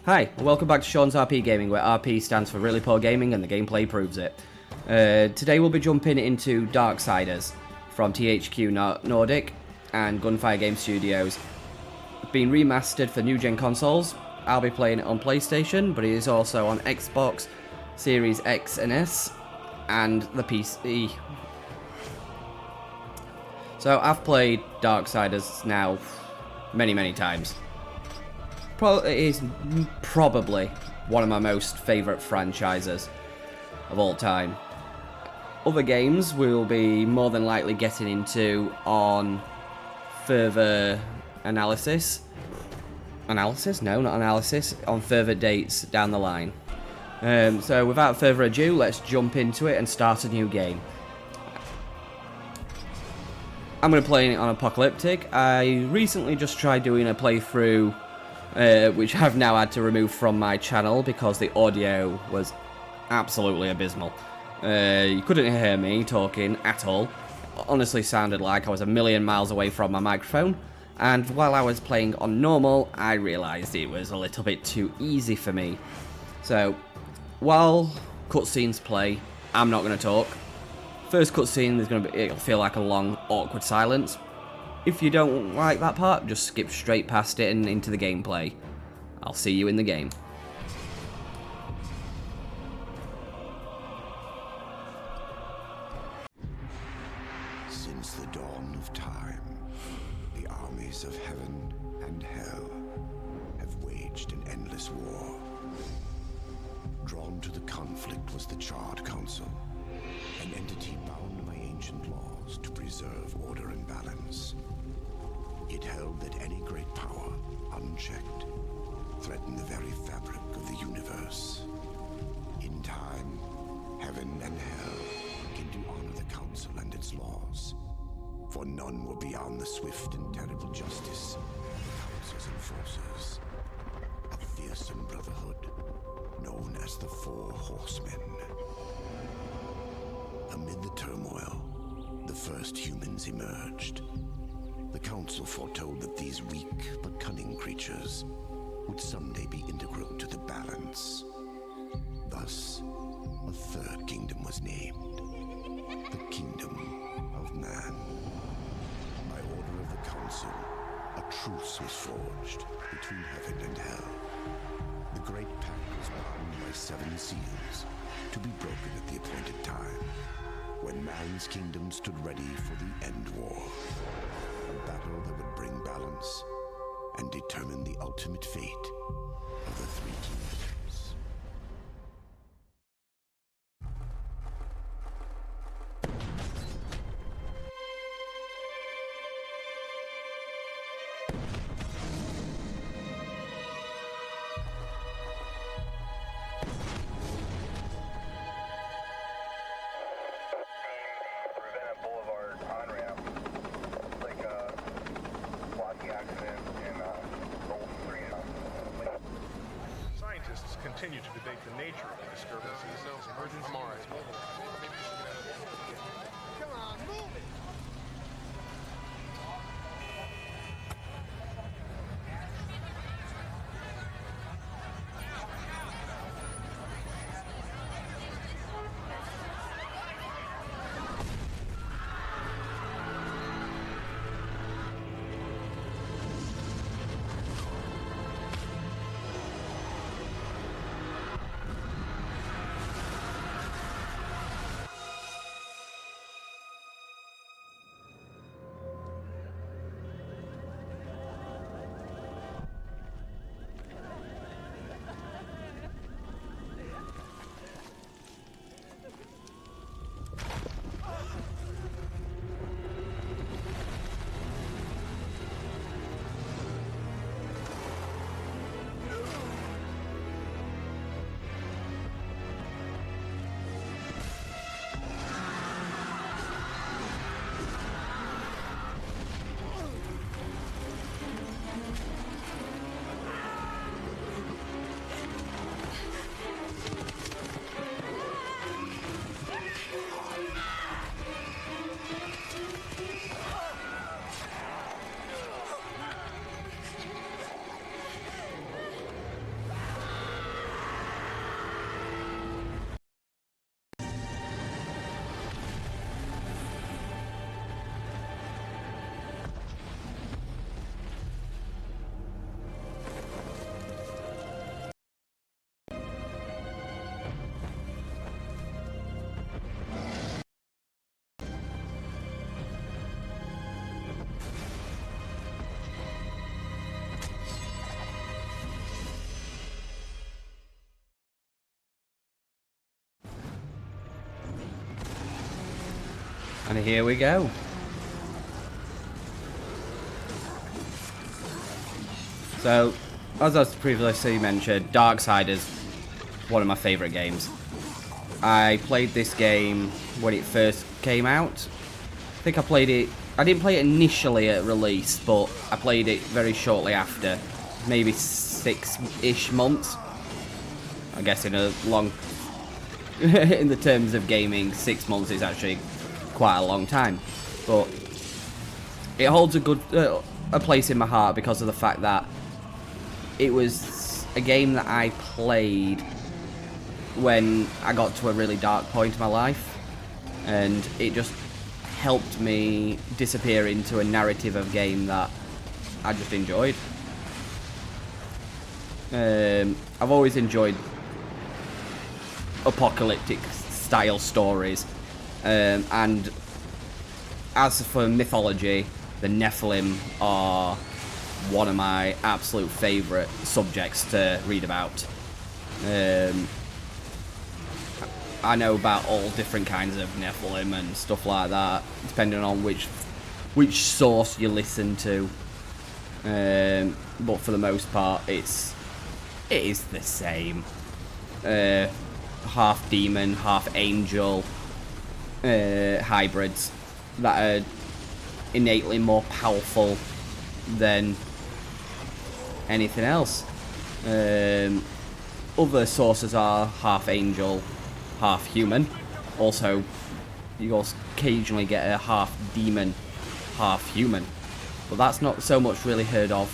Hi, welcome back to Sean's RP Gaming, where RP stands for really poor gaming and the gameplay proves it. Today we'll be jumping into Darksiders from THQ Nordic and Gunfire Game Studios. It's been remastered for new gen consoles. I'll be playing it on PlayStation, but it is also on Xbox Series X and S and the PC. So I've played Darksiders now many times. It is probably one of my most favourite franchises of all time. Other games we'll be more than likely getting into on further analysis. Analysis? No, not analysis. On further dates down the line. So without further ado, let's jump into it and start a new game. I'm going to play it on Apocalyptic. I recently just tried doing a playthrough which I've now had to remove from my channel because the audio was absolutely abysmal. You couldn't hear me talking at all. Honestly sounded like I was a million miles away from my microphone. And while I was playing on normal, I realised it was a little bit too easy for me. So, while cutscenes play, I'm not going to talk. First cutscene, it'll feel like a long, awkward silence. If you don't like that part, just skip straight past it and into the gameplay. I'll see you in the game. Since the dawn of time, the armies of heaven and hell have waged an endless war. Drawn to the conflict was the Charred Council, an entity bound by ancient laws to preserve order and balance. It held that any great power, unchecked, threatened the very fabric of the universe. In time, heaven and hell came to honor the council and its laws, for none were beyond the swift and terrible justice of the council's enforcers. A fearsome brotherhood known as the Four Horsemen. Amid the turmoil, the first humans emerged. The council foretold that these weak but cunning creatures would someday be integral to the balance. Thus, a third kingdom was named, the Kingdom of Man. By order of the council, a truce was forged between heaven and hell. The Great Pact was bound by 7 seals, to be broken at the appointed time, when man's kingdom stood ready for the end war. A battle that would bring balance and determine the ultimate fate of the 3 kingdoms. Scientists continue to debate the nature of the disturbances as emergency. I'm all right. Come on, move it! And here we go. So, as I previously mentioned, Darksiders, one of my favourite games. I played this game when it first came out. I think I played it... I didn't play it initially at release, but I played it very shortly after. Maybe 6-ish months. I guess in a long... in the terms of gaming, 6 months is actually quite a long time. But it holds a good... a place in my heart because of the fact that it was a game that I played when I got to a really dark point in my life, and it just helped me disappear into a narrative of game that I just enjoyed. I've always enjoyed apocalyptic style stories, and as for mythology, the Nephilim are one of my absolute favourite subjects to read about. I know about all different kinds of Nephilim and stuff like that, depending on which source you listen to. But for the most part, it is the same. Half demon, half angel hybrids that are innately more powerful than anything else. Other sources are half angel, half human. Also, you occasionally get a half demon, half human. But that's not so much really heard of,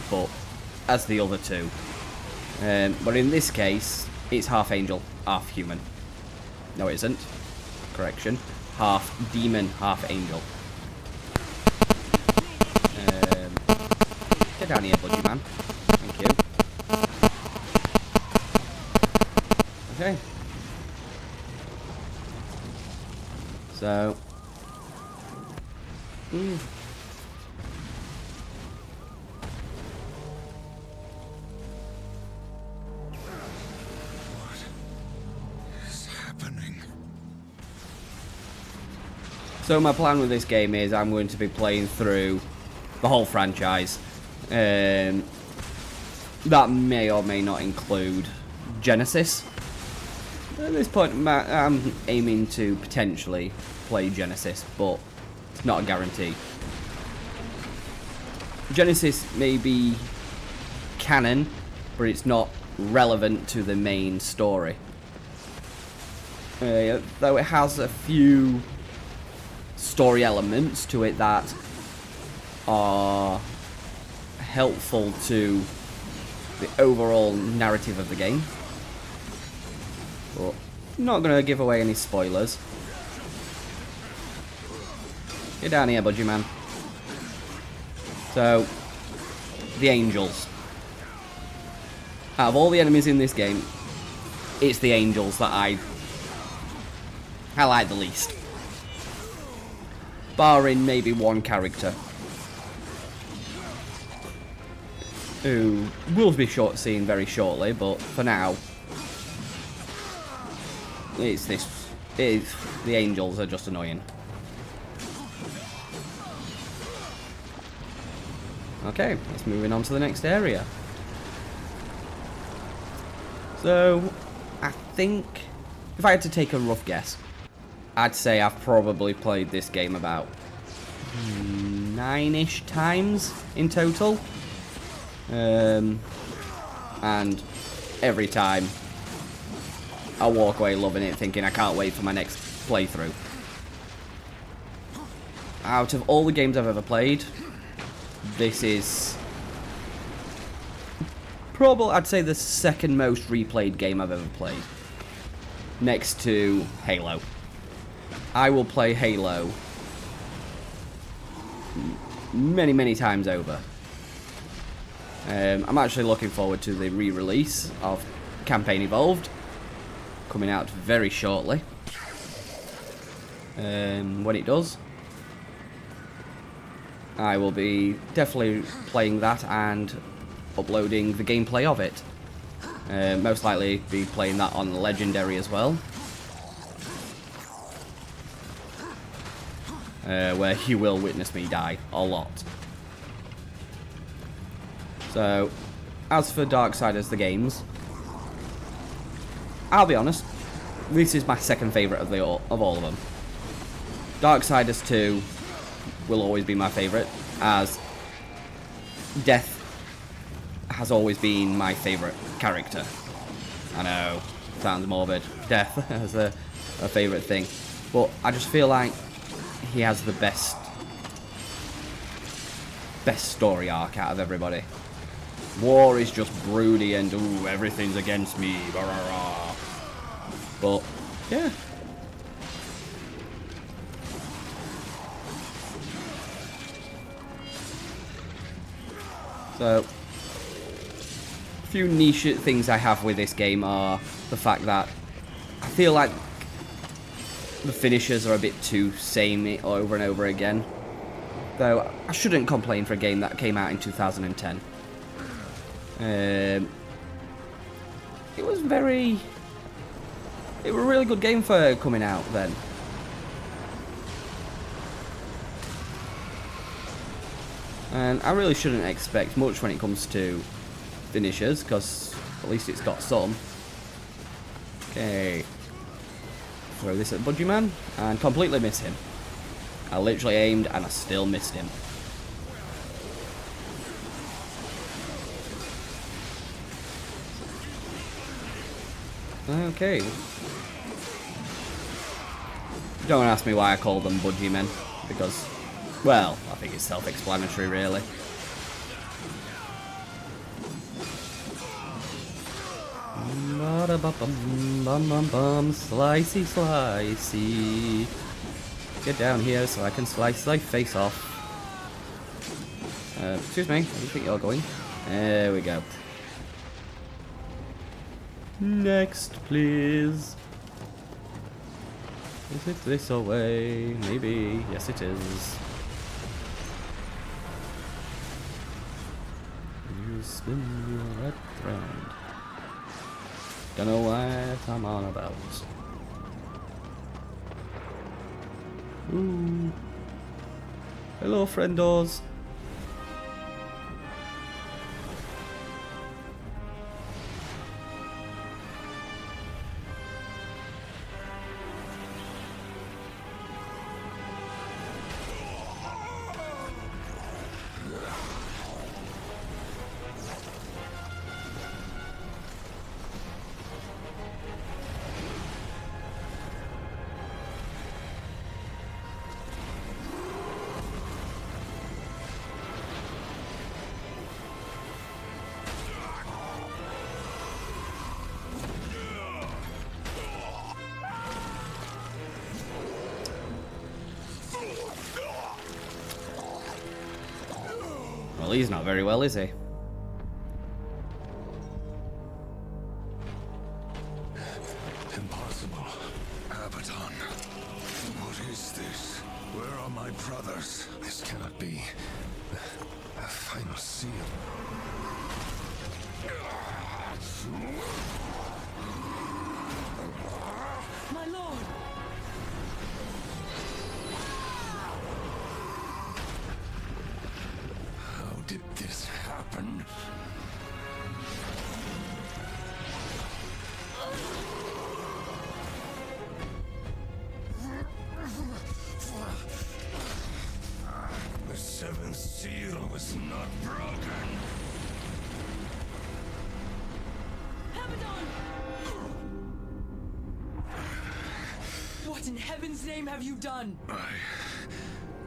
but as the other two. But in this case, it's half angel, half human. No, it isn't. Correction. Half demon, half angel. Get down here, budgie man. Thank you. Okay. So. So my plan with this game is I'm going to be playing through the whole franchise. That may or may not include Genesis. At this point, I'm aiming to potentially play Genesis, but it's not a guarantee. Genesis may be canon, but it's not relevant to the main story. Though it has a few story elements to it that are helpful to the overall narrative of the game. But I'm not going to give away any spoilers. Get down here, budgie man. So, the angels. Out of all the enemies in this game, it's the angels that I like the least. Barring maybe one character who will be seen very shortly, but for now, the angels are just annoying. Okay, let's move on to the next area. So, I think, if I had to take a rough guess, I'd say I've probably played this game about 9-ish times in total. And every time I walk away loving it, thinking I can't wait for my next playthrough. Out of all the games I've ever played, this is probably, I'd say, the second most replayed game I've ever played, next to Halo. I will play Halo many, many times over. I'm actually looking forward to the re-release of Campaign Evolved, coming out very shortly. When it does, I will be definitely playing that and uploading the gameplay of it. Most likely be playing that on Legendary as well. where you will witness me die a lot. So, as for Darksiders the games, I'll be honest, this is my second favourite of all of them. Darksiders 2 will always be my favourite, as Death has always been my favourite character. I know, sounds morbid. Death as a favourite thing. But I just feel like he has the best story arc out of everybody. War is just broody and, ooh, everything's against me. Rah, rah, rah. But, yeah. So, a few niche things I have with this game are the fact that I feel like the finishers are a bit too samey over and over again. Though, I shouldn't complain for a game that came out in 2010. It was a really good game for coming out then. And I really shouldn't expect much when it comes to finishers, because at least it's got some. Okay. Throw this at Budgie Man, and completely miss him. I literally aimed, and I still missed him. Okay. Don't ask me why I call them Budgie Men, because, well, I think it's self-explanatory, really. Slicey, slicey. Get down here so I can slice thy face off. Excuse me, where do you think you're going? There we go. Next, please. Is it this away? Maybe. Yes, it is. You spin your right round. Don't know what I'm on about. Ooh. Hello, friendos. Well, he's not very well, is he? Impossible. Abaddon. What is this? Where are my brothers? This cannot be. A final seal. My lord! How did this happen? The seventh seal was not broken. Abaddon! What in heaven's name have you done? I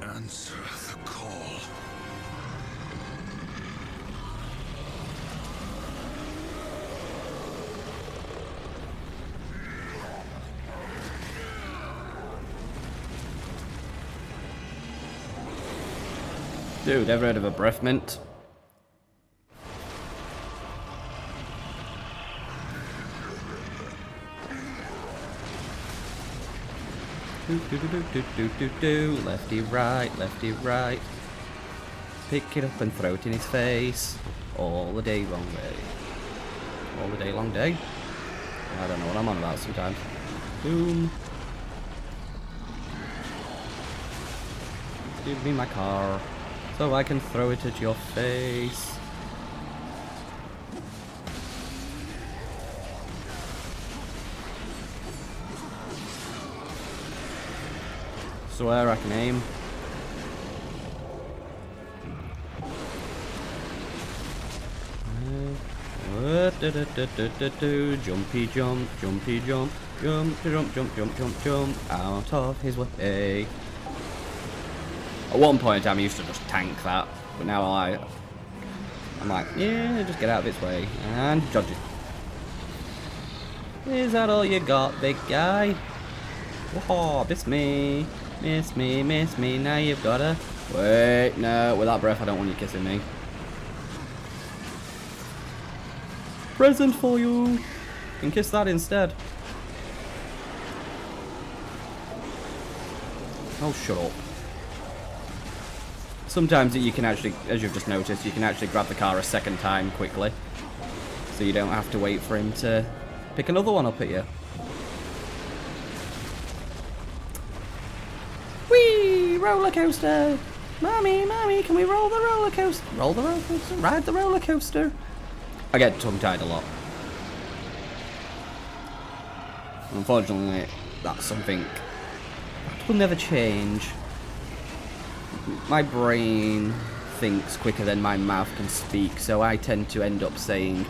answer the call. Dude, ever heard of a breath mint? Do. Lefty right, lefty right. Pick it up and throw it in his face. All the day long way. All the day long day? I don't know what I'm on about sometimes. Boom. Give me my car, so I can throw it at your face. Swear I can aim. Jumpy jump, jumpy jump, jump, jump, jump, jump, jump, jump, out of his way. At one point in time I used to just tank that, but now I'm like, yeah, just get out of its way, and dodge it. Is that all you got, big guy? Whoa, miss me, miss me, miss me, now you've gotta... Wait, no, with that breath I don't want you kissing me. Present for you! You can kiss that instead. Oh, shut up. Sometimes you can actually, as you've just noticed, you can actually grab the car a second time quickly. So you don't have to wait for him to pick another one up at you. Whee! Roller coaster! Mommy, mommy, can we roll the roller coaster? Roll the roller coaster? Ride the roller coaster? I get tongue-tied a lot. Unfortunately, that's something that will never change. My brain thinks quicker than my mouth can speak, so I tend to end up saying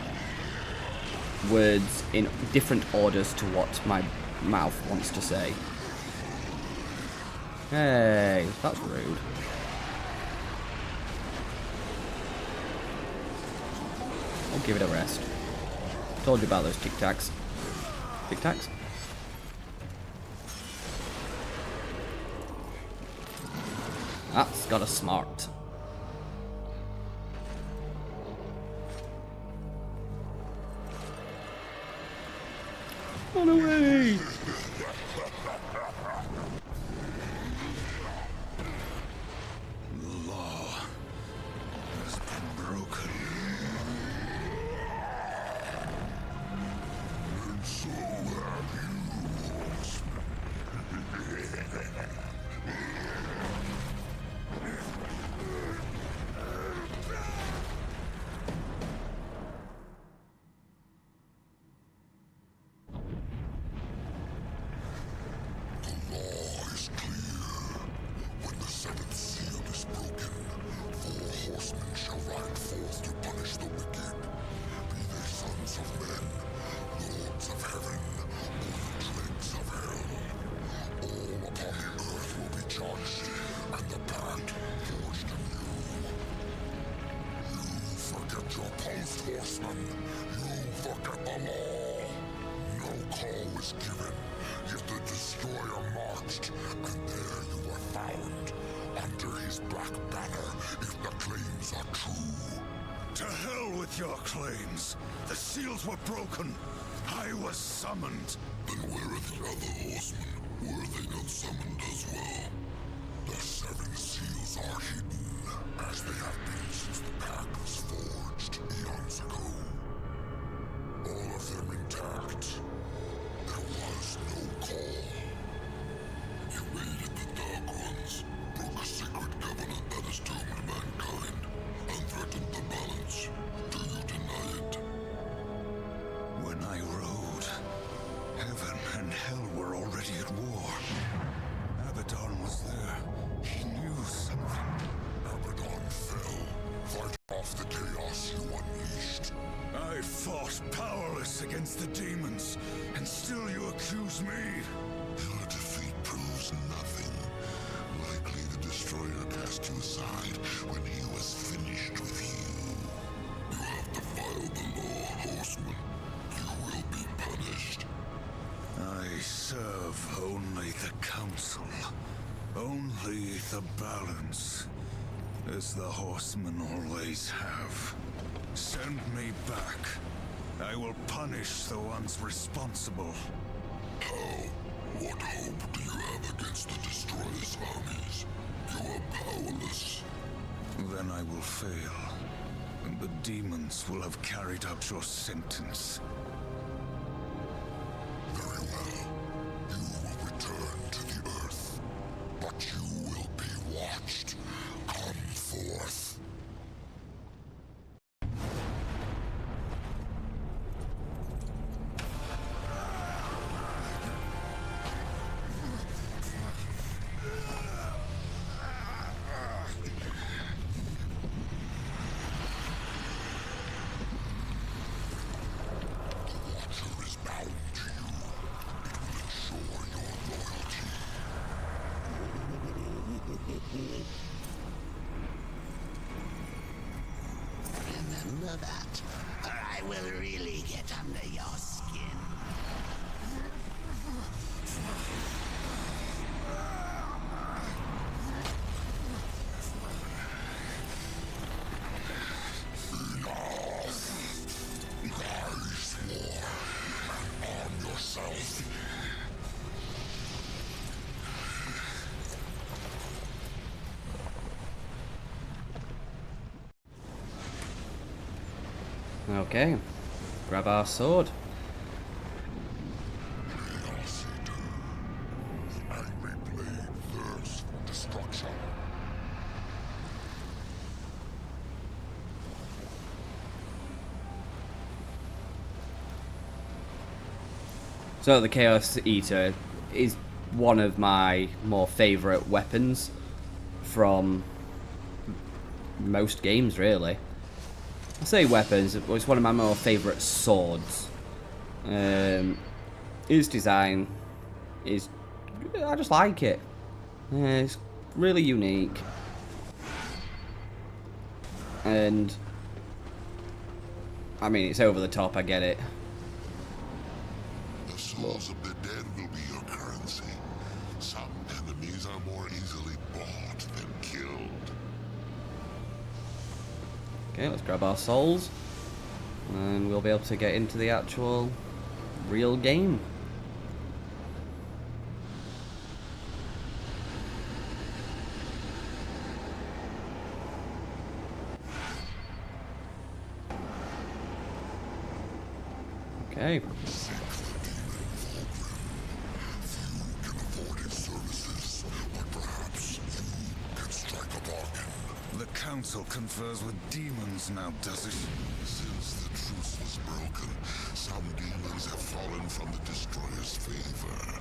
words in different orders to what my mouth wants to say. Hey, that's rude. I'll give it a rest. Told you about those Tic Tacs. Tic Tacs? That's got a smart. Run away! The law has been broken. And so have you, Horseman. Horseman, you forget the law. No call was given, yet the destroyer marched, and there you were found, under his black banner, if the claims are true. To hell with your claims. The seals were broken. I was summoned. Then where are the other horsemen? Were they not summoned as well? The 7 seals are hidden, as they have been since the pact was forged eons ago. All of them intact. There was no call. You raided the Dark Ones, broke a sacred covenant that has doomed mankind, and threatened the balance. Do you deny it? When I rode, heaven and hell were already at war. Abaddon was there. He knew something. Abaddon fell. Fight off the chaos you unleashed. I fought powerless against the demons, and still you accuse me. Your defeat proves nothing. Likely the destroyer cast you aside when he was finished with you. You have defiled the law, Horseman. You will be punished. I serve only the Council. Only the balance, as the Horsemen always have. Send me back. I will punish the ones responsible. How? What hope do you have against the Destroyer's armies? You are powerless. Then I will fail, and the demons will have carried out your sentence. Very well. You will return to the Earth. But you will be watched. will really get under your skin. Okay, grab our sword. So the Chaos Eater is one of my more favourite weapons from most games, really. I say weapons, it's one of my more favourite swords. His design is... I just like it. It's really unique. And... I mean, it's over the top, I get it. The souls of the dead will be your currency. Some enemies are more easily bought than killed. Okay, let's grab our souls. And we'll be able to get into the actual real game. Okay. The council confers with demons now, does it? Since the truce was broken, some demons have fallen from the Destroyer's favor.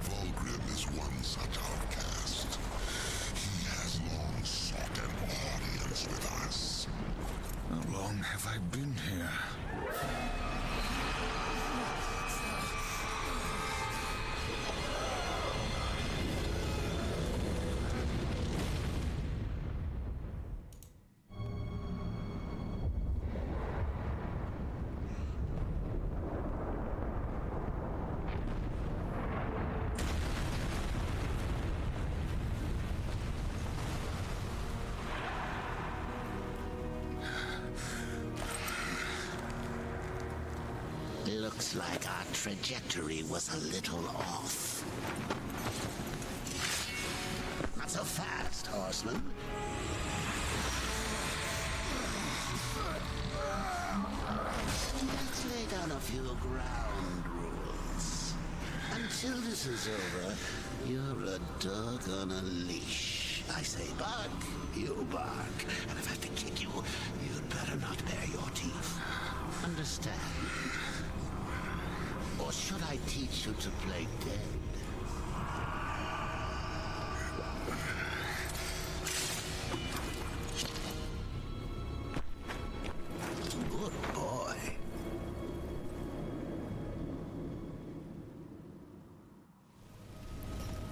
Vulgrim is one such outcast. He has long sought an audience with us. How long have I been here? Looks like our trajectory was a little off. Not so fast, Horseman. Let's lay down a few ground rules. Until this is over, you're a dog on a leash. I say bark, you bark. And if I have to kick you, you'd better not bare your teeth. Understand? Or should I teach you to play dead? Good boy.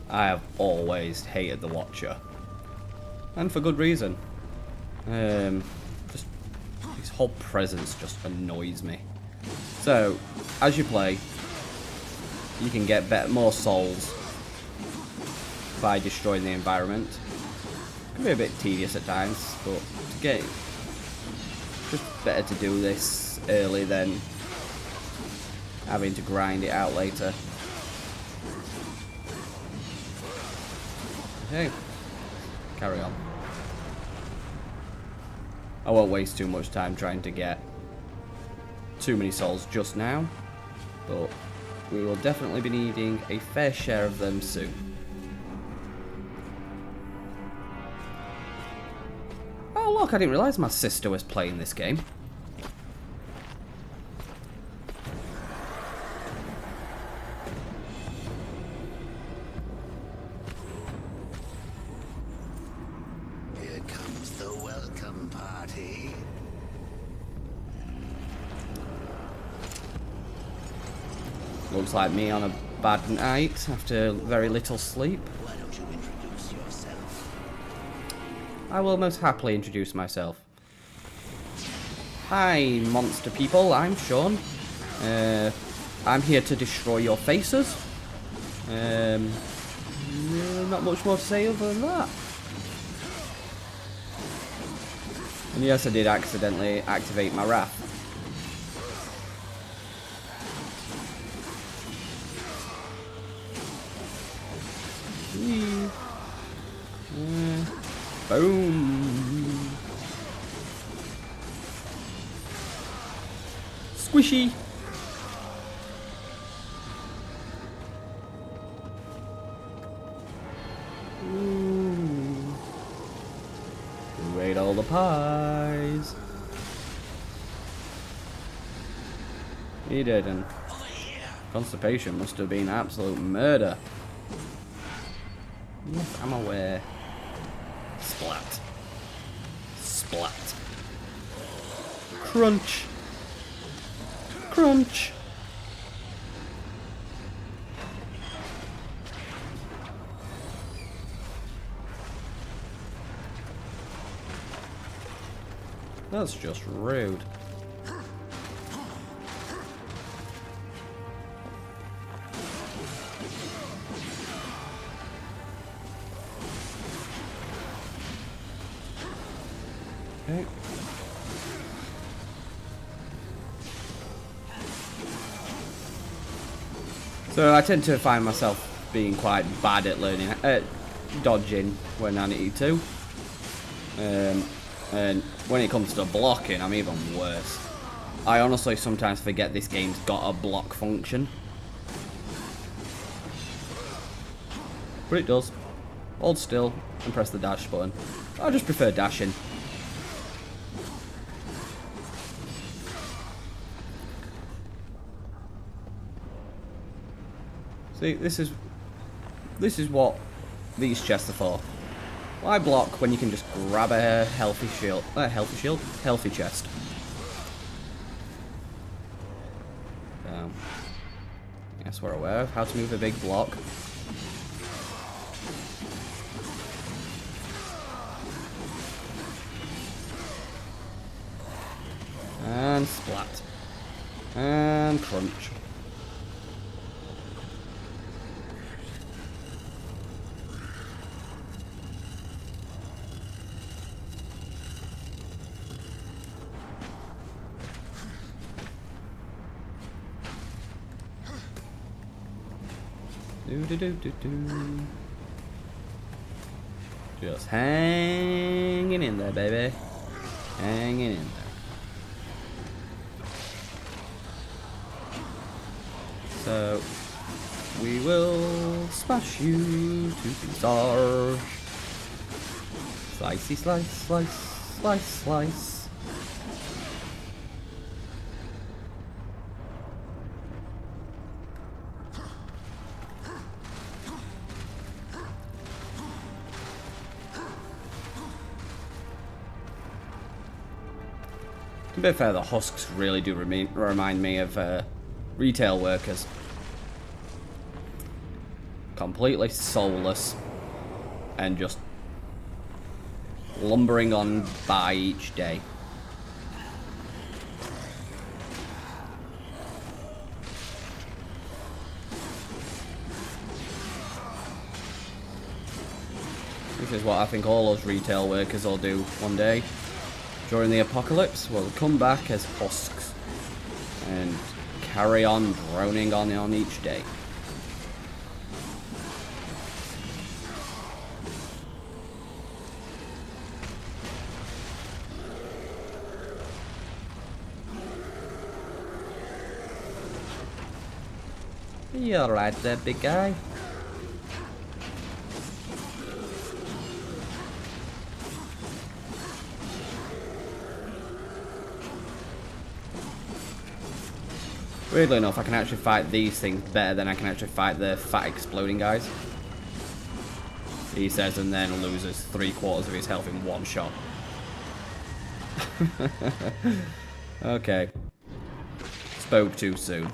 I have always hated the Watcher. And for good reason. Just his whole presence just annoys me. So, as you play, you can get more souls by destroying the environment. It can be a bit tedious at times, but to get just better to do this early than having to grind it out later. Okay, carry on. I won't waste too much time trying to get too many souls just now, but we will definitely be needing a fair share of them soon. Oh look, I didn't realise my sister was playing this game. Here comes the welcome party. Looks like me on a bad night after very little sleep. Why don't you introduce yourself? I will most happily introduce myself. Hi, monster people, I'm Sean. I'm here to destroy your faces. Not much more to say other than that. And yes, I did accidentally activate my wrath. Boom. Squishy. Ooh. Who ate all the pies? He didn't. Constipation must have been absolute murder. Yes, I'm aware. Splat. Splat. Crunch. Crunch. That's just rude. Okay. So I tend to find myself being quite bad at learning, dodging when I need to. And when it comes to blocking, I'm even worse. I honestly sometimes forget this game's got a block function. But it does. Hold still and press the dash button. I just prefer dashing. See, this is what these chests are for. Why block when you can just grab a healthy chest? Yes, we're aware of how to move a big block. And splat. And crunch. Just hanging in there, baby. Hanging in there. So we will smash you to pieces. Slicey slice, slice, slice, slice. To be fair, the husks really do remind me of retail workers. Completely soulless and just lumbering on by each day. This is what I think all those retail workers will do one day. During the apocalypse, we'll come back as husks and carry on droning on each day. You alright there, big guy? Weirdly enough, I can actually fight these things better than I can actually fight the fat exploding guys. He says, and then loses 3/4 of his health in one shot. Okay. Spoke too soon.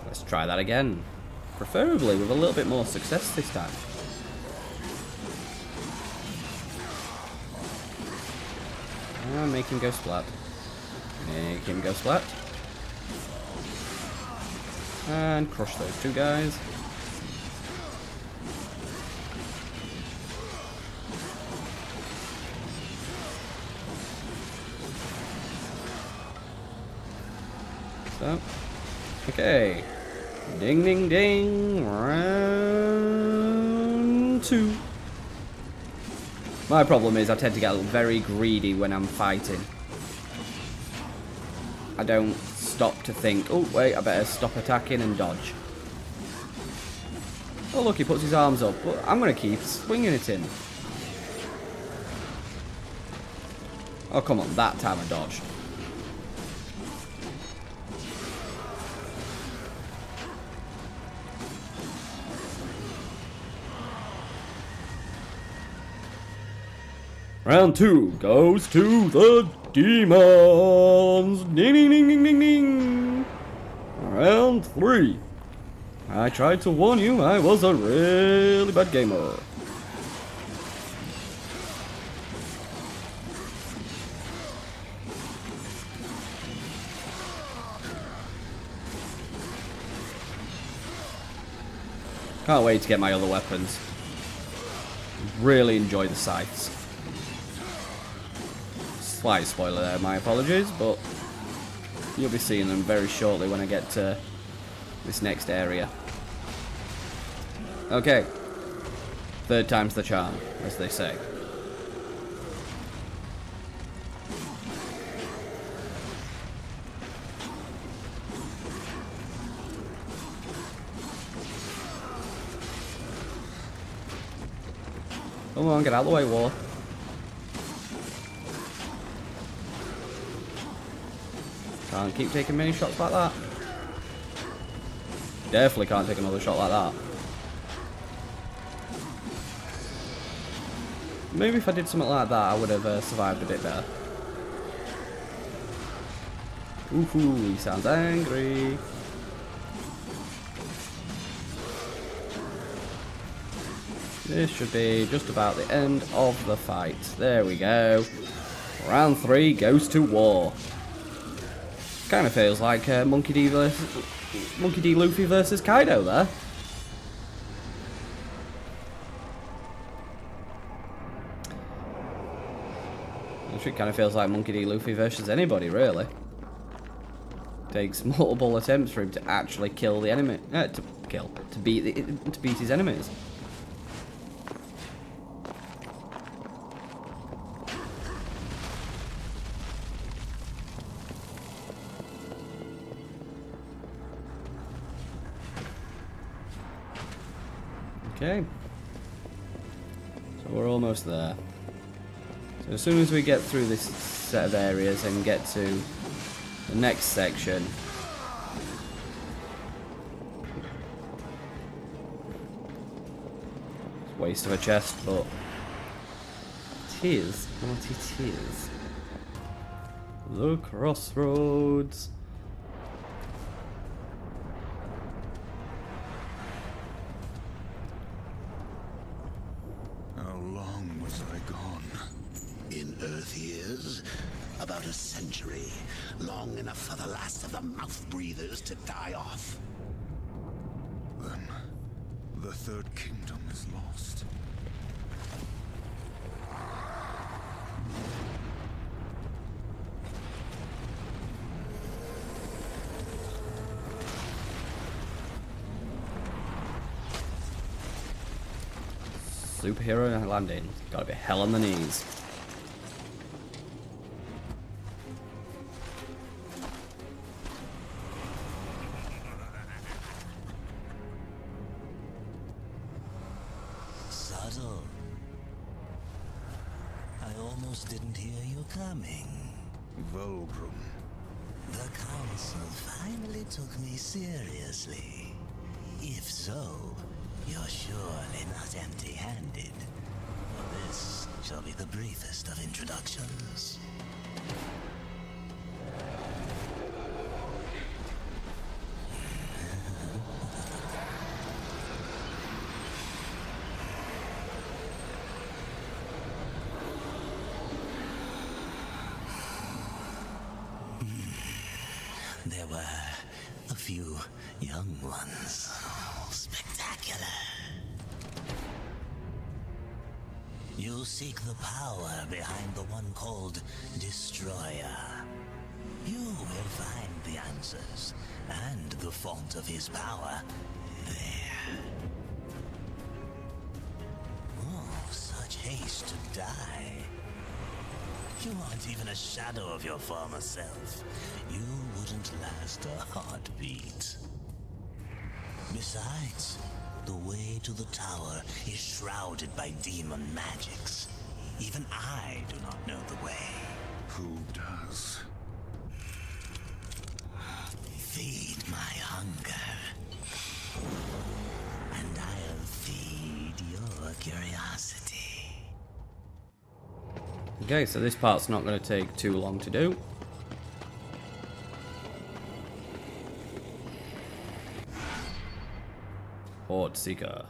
Let's try that again. Preferably with a little bit more success this time. And make him go splat. Make him go splat. And crush those two guys. So, okay. Ding, ding, ding. Round 2. My problem is I tend to get very greedy when I'm fighting. I don't stop to think, oh wait, I better stop attacking and dodge. Oh look, he puts his arms up, but I'm going to keep swinging at him. Oh come on, that time I dodged. Round 2 goes to the demons. Ding, ding, ding, ding, ding, ding. Round 3. I tried to warn you, I was a really bad gamer. Can't wait to get my other weapons. Really enjoy the scythes. Slight spoiler there, my apologies, but you'll be seeing them very shortly when I get to this next area. Okay. Third time's the charm, as they say. Come on, get out of the way, War. Can't keep taking many shots like that. Definitely can't take another shot like that. Maybe if I did something like that, I would have survived a bit better. Ooh, he sounds angry. This should be just about the end of the fight. There we go. Round 3 goes to war. Kind of feels like Monkey D. Luffy versus Kaido there. It kind of feels like Monkey D. Luffy versus anybody, really. Takes multiple attempts for him to actually kill the enemy. To beat his enemies. Okay, so we're almost there. So as soon as we get through this set of areas and get to the next section, it's a waste of a chest, but it is what it is. The crossroads. About a century, long enough for the last of the mouth breathers to die off. Then, the third kingdom is lost. Superhero landing. Gotta be hell on the knees. Subtle. I almost didn't hear you coming. Vulgrim. The council finally took me seriously. If so, you're surely not empty-handed. This shall be the briefest of introductions. there were a few young ones. Oh, spectacular. You seek the power behind the one called Destroyer. You will find the answers and the font of his power there. Oh, such haste to die. You aren't even a shadow of your former self. You wouldn't last a heartbeat. Besides, the way to the tower is shrouded by demon magics. Even I do not know the way. Who does? Feed my hunger, and I'll feed your curiosity. Okay, so this part's not going to take too long to do. Horde Seeker.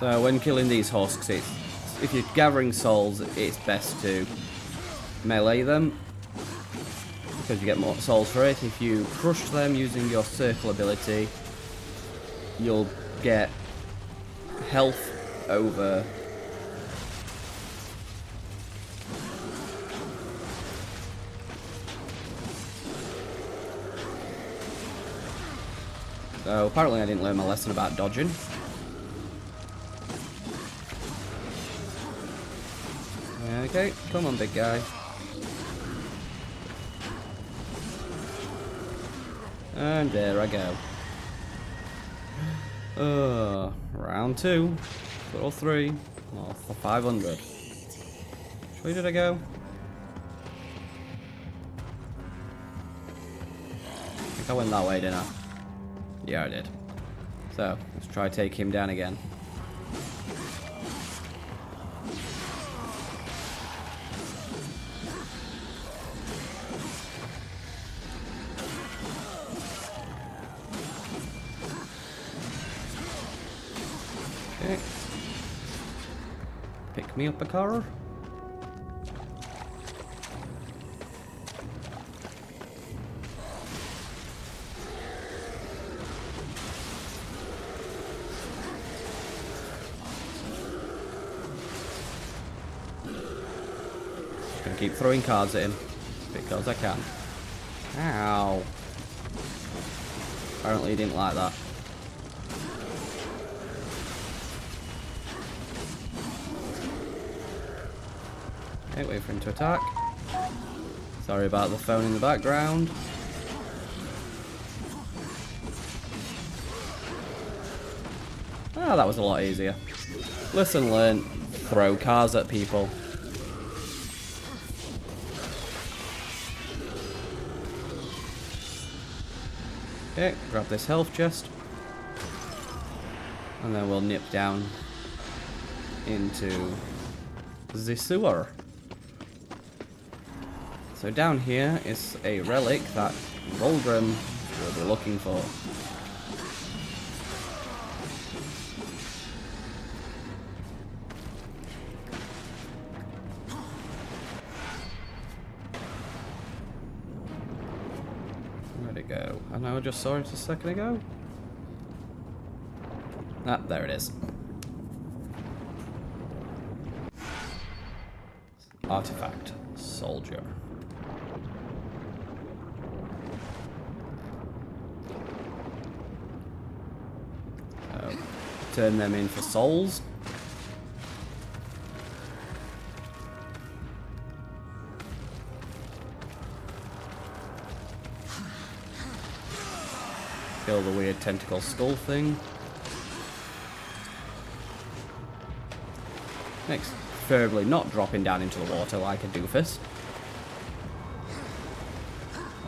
So when killing these husks, if you're gathering souls, it's best to melee them, because you get more souls for it. If you crush them using your circle ability, you'll get health over so apparently I didn't learn my lesson about dodging. Okay, come on, big guy. And there I go. Round 2. Or 3. Or for 500. Which way did I go? I think I went that way, didn't I? Yeah, I did. So, let's try to take him down again. Okay. Pick me up a car. Gonna keep throwing cards at him because I can. Ow. Apparently he didn't like that. Okay, wait for him to attack. Sorry about the phone in the background. Ah, that was a lot easier. Listen, learn. Throw cars at people. Okay, grab this health chest. And then we'll nip down into the sewer. So down here is a relic that Volgrim will be looking for. Where'd it go? I know I just saw it a second ago. Ah, there it is. Artifact soldier. Turn them in for souls. Kill the weird tentacle skull thing. Next, preferably not dropping down into the water like a doofus.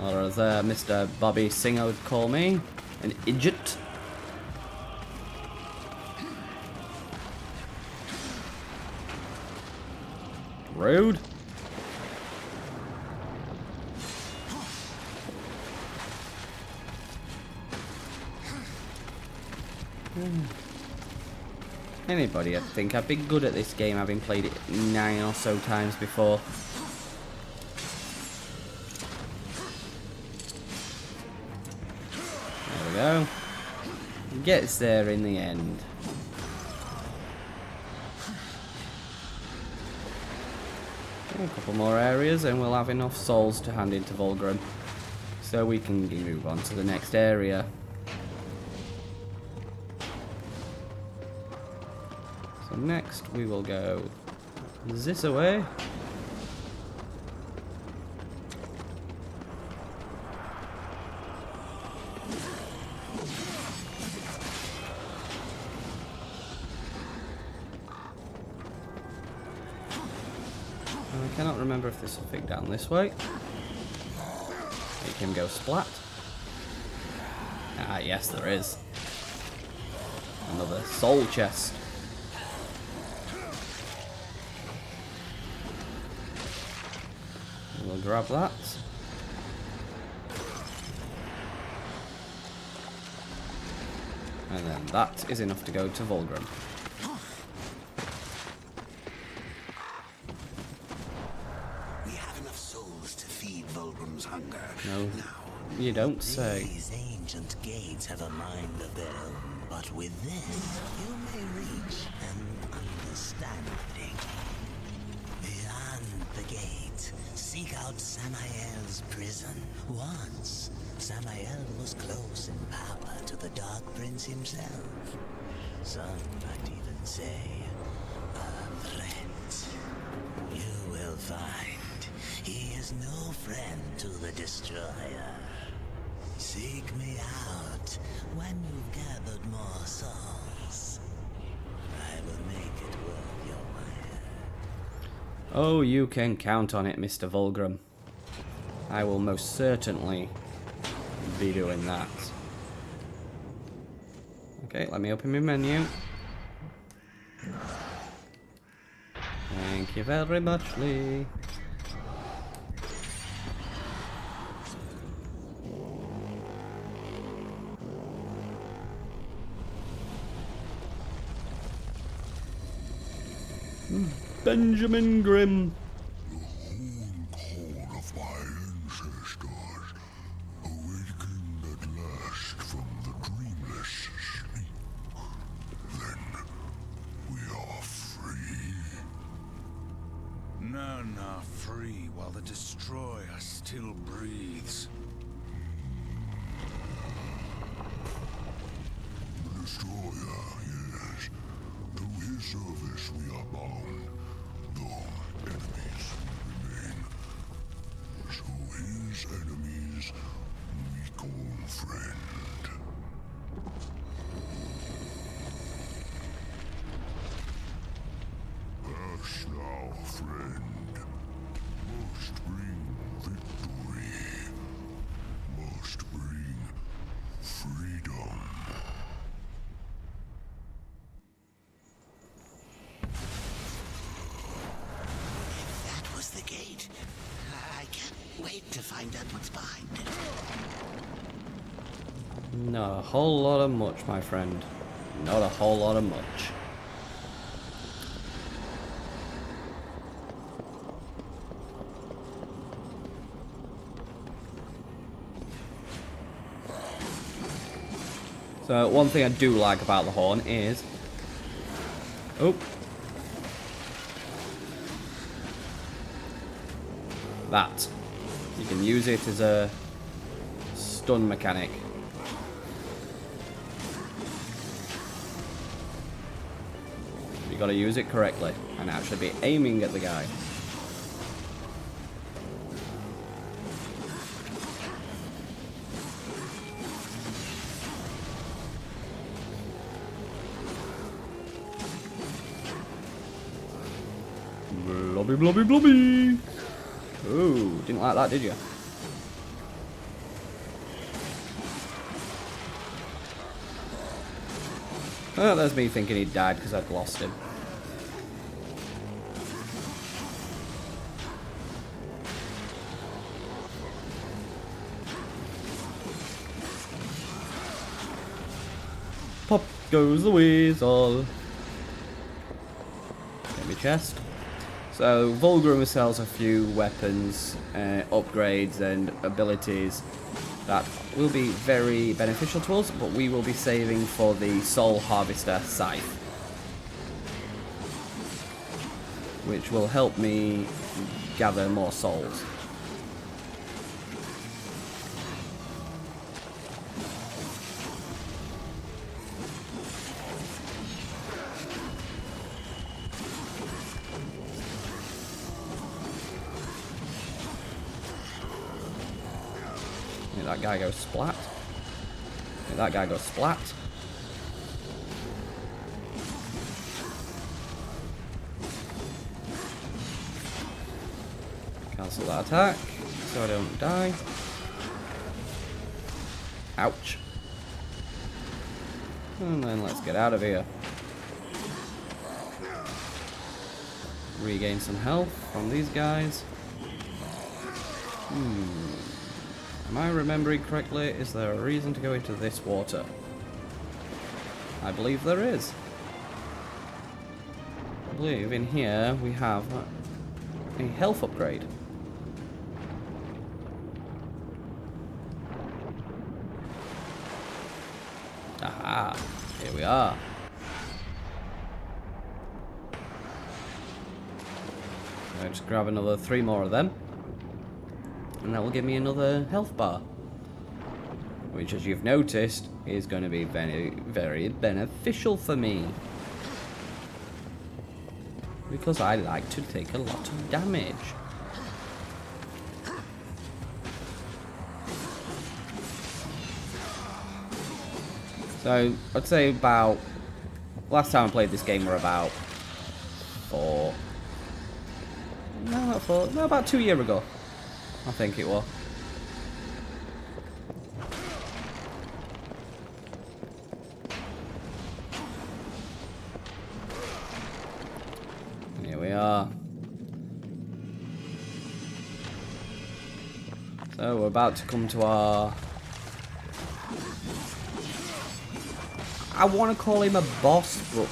Or as Mr. Bobby Singer would call me, an idiot. Rude. anybody, I think I've been good at this game, having played it 9 or so times before. There we go. Gets there in the end. A couple more areas and we'll have enough souls to hand into Vulgrim, so we can move on to the next area. So next we will go this away. I cannot remember if there's something down this way. Make him go splat. Ah, yes, there is. Another soul chest. We'll grab that. And then that is enough to go to Vulgrim. Hunger. No, you don't say. These ancient gates have a mind of their own, but with this, you may reach an understanding. Beyond the gate, seek out Samael's prison. Once, Samael was close in power to the Dark Prince himself. Some might even say, a threat. You will find he is no friend to the Destroyer. Seek me out when you've gathered more souls. I will make it worth your while. Oh, you can count on it, Mr. Vulgrim. I will most certainly be doing that. Okay, let me open my menu. Thank you very much, Lee. Benjamin Grimm. The whole call of my ancestors, awakened at last from the dreamless sleep. Then we are free. None are free while the Destroyer still breathes. The Destroyer, yes. Through his service we are bound, though enemies we remain. So his enemies we call friend. Pass now, friend. Must bring victory. Must bring freedom. That was the gate. I can't wait to find out what's behind it. Not a whole lot of much, my friend. Not a whole lot of much. So one thing I do like about the horn is... Oh. That. You can use it as a stun mechanic. You gotta use it correctly and actually be aiming at the guy. Blobby, blobby, blobby! Oh, didn't like that, did you? Oh, there's me thinking he died because I'd lost him. Pop goes the weasel. my chest. So Vulgrim sells a few weapons, upgrades and abilities that will be very beneficial to us, but we will be saving for the Soul Harvester Scythe, which will help me gather more souls. That guy goes splat. That guy goes splat. Cancel that attack so I don't die. Ouch. And then let's get out of here. Regain some health from these guys. Am I remembering correctly? Is there a reason to go into this water? I believe there is. I believe in here we have a health upgrade. Aha! Here we are. I'll just grab another 3 more of them. And that will give me another health bar, which, as you've noticed, is going to be very, very beneficial for me, because I like to take a lot of damage. So I'd say about last time I played this game were about about 2 years ago. I think it was. Here we are. So we're about to come to our... I want to call him a boss, but...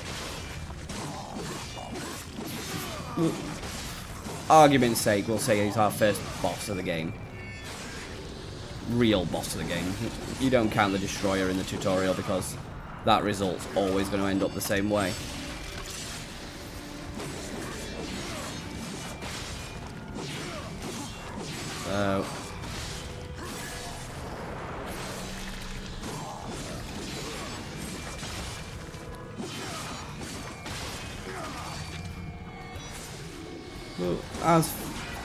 argument's sake, we'll say he's our first boss of the game. Real boss of the game. You don't count the destroyer in the tutorial because that result's always going to end up the same way. So... well,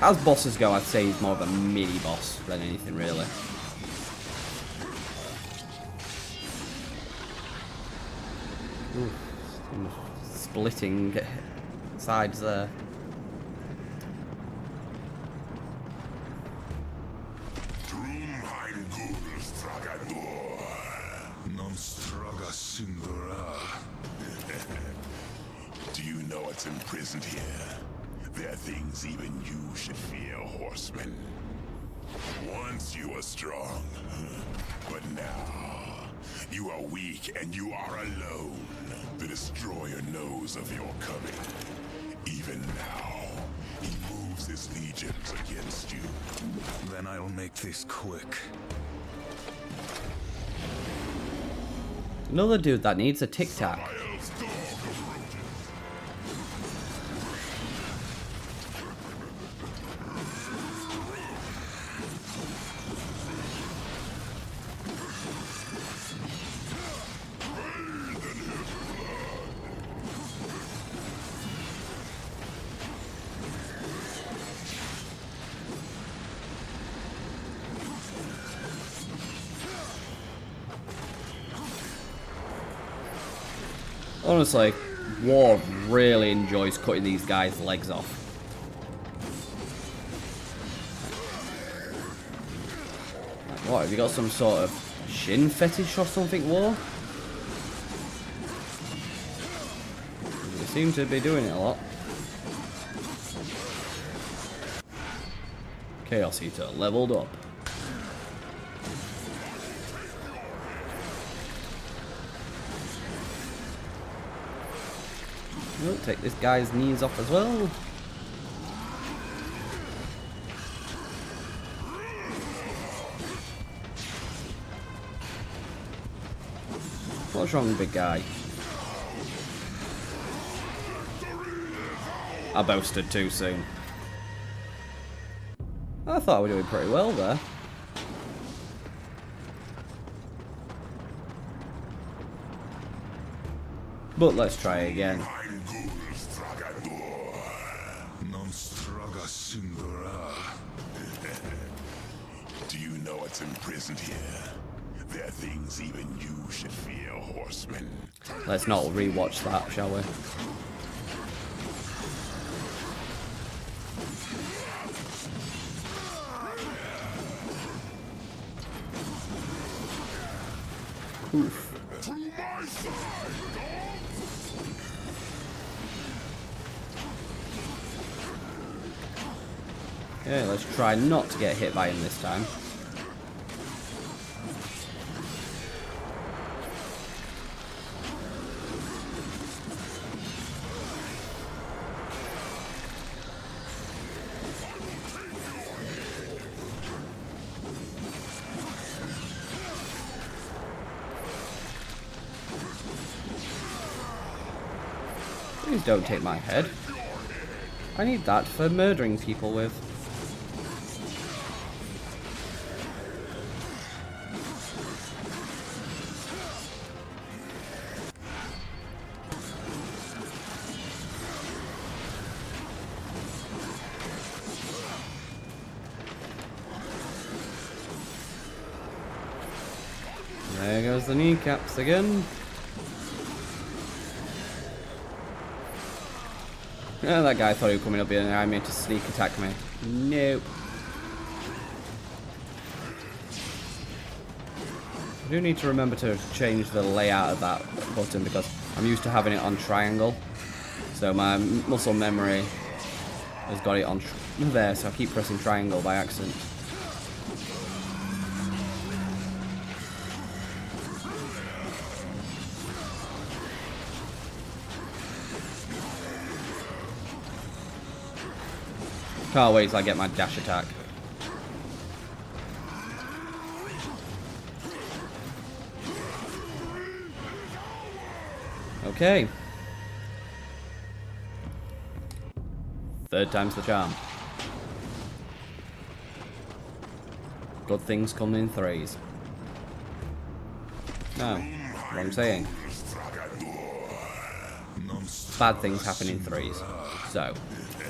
as bosses go, I'd say he's more of a mini boss than anything really. Ooh, some splitting sides there. Do you know what's imprisoned here? There are things even you should fear, Horseman. Once you were strong, but now you are weak and you are alone. The Destroyer knows of your coming. Even now, he moves his legions against you. Then I'll make this quick. Another dude that needs a tic-tac. Honestly, War really enjoys cutting these guys' legs off. What, have you got some sort of shin fetish or something, War? You seem to be doing it a lot. Chaos Eater leveled up. Oh, take this guy's knees off as well. What's wrong, big guy? I boasted too soon. I thought we were doing pretty well there. But let's try again. Do you know what's imprisoned here? There are things even you should fear, Horseman. Let's not rewatch that, shall we? Oof. Okay, let's try not to get hit by him this time. Please don't take my head. I need that for murdering people with. There goes the kneecaps again. Yeah, that guy thought he was coming up here and I meant to sneak attack me. Nope. I do need to remember to change the layout of that button because I'm used to having it on triangle. So my muscle memory has got it on there, so I keep pressing triangle by accident. Can't wait till I get my dash attack. Okay. Third time's the charm. Good things come in threes. No, what I'm saying. Bad things happen in threes. So,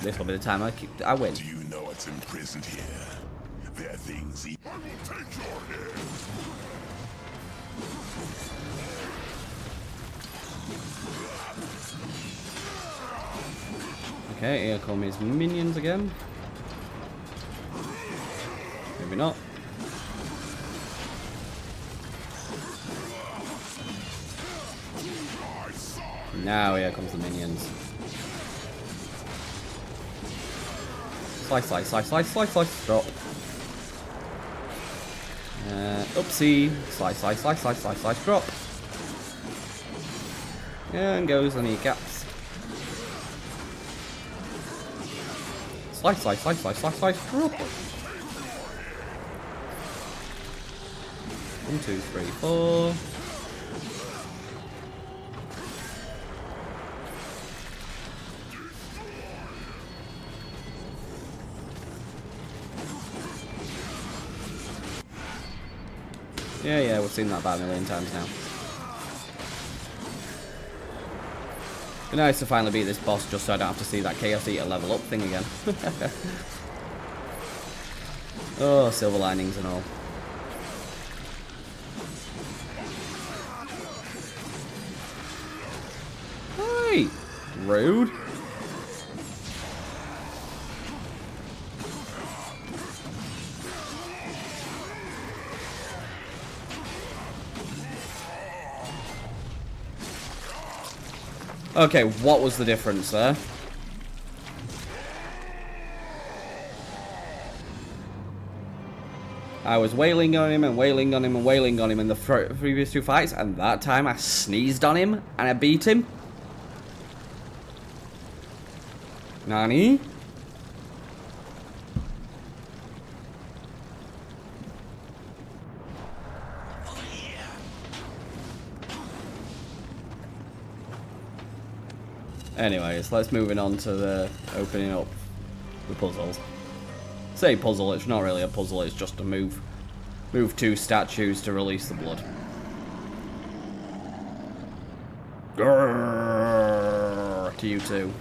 this will be the time I win. Do you know what's imprisoned here? There are things I will take your head. Okay, here come his minions again. Maybe not. Now here comes the minions. Slice, slice, slice, slice, slice, slice, drop. Oopsie. Slice, slice, slice, slice, slice, slice, drop. And goes the kneecaps. Slice, slice, slice, slice, slice, slice, drop. 1, 2, 3, 4. Yeah, we've seen that about a million times now. It'd be nice to finally beat this boss just so I don't have to see that Chaos Eater level up thing again. Oh, silver linings and all. Hey! Rude. Okay, what was the difference there? I was wailing on him and wailing on him and wailing on him in the previous two fights, and that time I sneezed on him and I beat him. Nani? Anyways, let's move on to the opening up the puzzles. Say puzzle, it's not really a puzzle, it's just to move two statues to release the blood. Grrrr, to you too.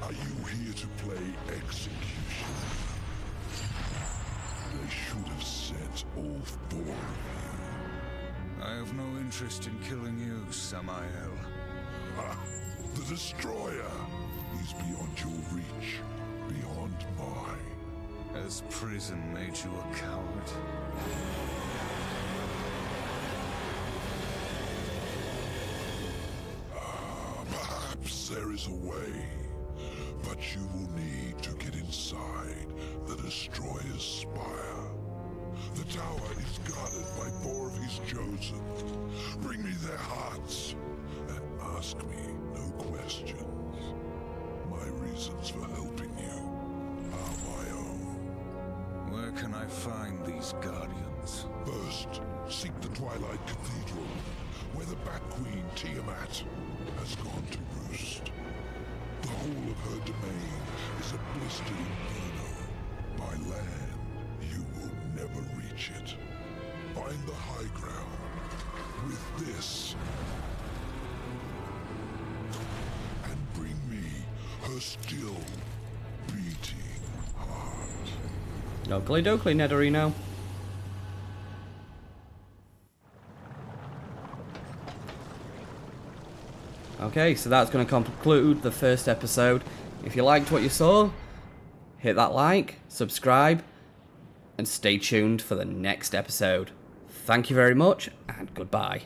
Are you here to play executioner? They should have set all four of you. I have no interest in killing you, Samael. Ah, the Destroyer! He's beyond your reach, beyond mine. Has prison made you a coward? Perhaps there is a way, but you will need to get inside the Destroyer's spire. The tower is guarded by four of his chosen. Bring me their hearts, and ask me no questions. My reasons for helping you are my own. Where can I find these guardians? First, seek the Twilight Cathedral, where the Bat Queen Tiamat has gone to roost. The whole of her domain is a blistered inferno. By land, you will never reach it. Find the high ground with this, and bring me her still beating heart. Oakley dokley, Netherino. Okay, so that's going to conclude the first episode. If you liked what you saw, hit that like, subscribe, and stay tuned for the next episode. Thank you very much, and goodbye.